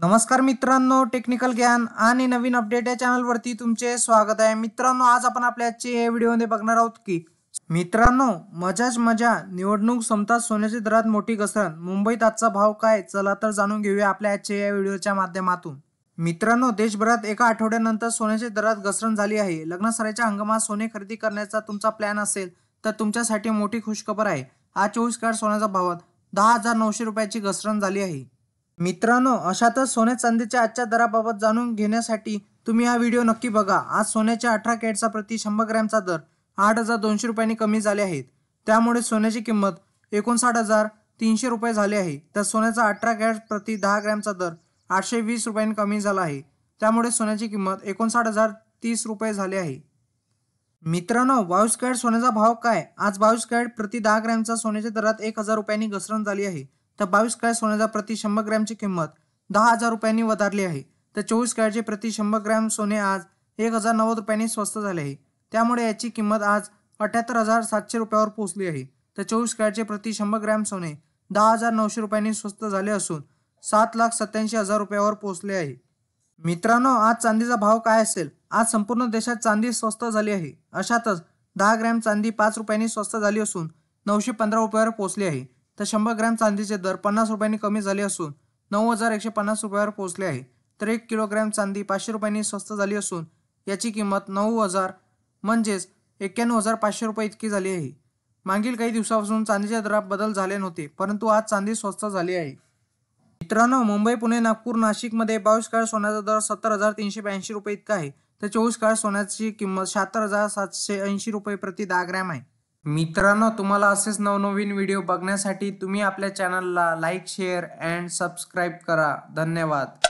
नमस्कार मित्रांनो, टेक्निकल ज्ञान आणि नवीन अपडेट या चॅनलवरती तुमचे स्वागत आहे. मित्रांनो, आज आपण आपल्या आजच्या व्हिडिओमध्ये बघणार आहोत की मित्रांनो, मजाच मजा निवडणूक संपतात सोन्याच्या दरात मोठी घसरण. मुंबईत आजचा भाव काय? चला तर जाणून घेऊया आपल्या आजच्या या व्हिडिओच्या माध्यमातून. मित्रांनो, देशभरात एका आठवड्यानंतर सोन्याच्या दरात घसरण झाली आहे. लग्न सराईच्या हंगामात सोने खरेदी करण्याचा तुमचा प्लॅन असेल तर तुमच्यासाठी मोठी खुशखबर आहे. आज 24 कॅरेट सोन्याच्या भावात 10,900 रुपयाची घसरण झाली आहे. मित्रांनो, अशातच सोने चांदीच्या आजच्या दराबाबत जाणून घेण्यासाठी तुम्ही हा व्हिडिओ नक्की बघा. आज सोन्याच्या 18 कॅरेटचा प्रति 100 ग्रॅमचा दर 8,200 रुपयांनी कमी झाले आहेत. त्यामुळे सोन्याची किंमत 59,300 रुपये झाली आहे. तर सोन्याचा 18 कॅरेट प्रति 10 ग्रॅमचा दर 820 रुपयांनी कमी झाला आहे. त्यामुळे सोन्याची किंमत 59,030 रुपये झाली आहे. मित्रांनो, 22 कॅरेट सोन्याचा भाव काय? आज 22 कॅरेट प्रति 10 ग्रॅमचा सोन्याच्या दरात 1,000 रुपयांनी घसरण झाली आहे. तर 22 कॅरेट सोन्याचा प्रति 100 ग्रॅमची किंमत 10,000 रुपयांनी वधारली आहे. तर 24 कॅरेटचे प्रति 100 ग्रॅम सोने आज 1,090 रुपयांनी स्वस्त झाले आहे. त्यामुळे याची किंमत आज 78,700 रुपयावर पोहोचली आहे. तर 24 कॅरेटचे प्रति 100 ग्रॅम सोने 10,900 रुपयांनी स्वस्त झाले असून 7,87,000 रुपयावर पोहोचले आहे. मित्रांनो, आज चांदीचा भाव काय असेल? आज संपूर्ण देशात चांदी स्वस्त झाली आहे. अशातच 10 ग्रॅम चांदी 5 रुपयांनी स्वस्त झाली असून 915 रुपयावर पोहोचली आहे. तर 100 ग्रॅम चांदीचे दर 50 रुपयांनी कमी झाले असून 9,150 रुपयावर पोहोचले आहे. तर 1 किलोग्रॅम चांदी 500 रुपयांनी स्वस्त झाली असून याची किंमत 9,000 म्हणजेच 91,500 रुपये इतकी झाली आहे. मागील काही दिवसापासून चांदीच्या दरात बदल झाले नव्हते, परंतु आज चांदी स्वस्त झाली आहे. मित्रांनो, मुंबई, पुणे, नागपूर, नाशिकमध्ये 22 कॅरेट सोन्याचा दर 70,382 रुपये इतका आहे. तर 24 कॅरेट सोन्याची किंमत 76,780 रुपये प्रति 10 ग्रॅम आहे. मित्रांनो, तुम्हाला असेच नवनवीन व्हिडिओ बघण्यासाठी तुम्ही आपल्या चॅनलला लाईक, शेअर अँड सबस्क्राईब करा. धन्यवाद.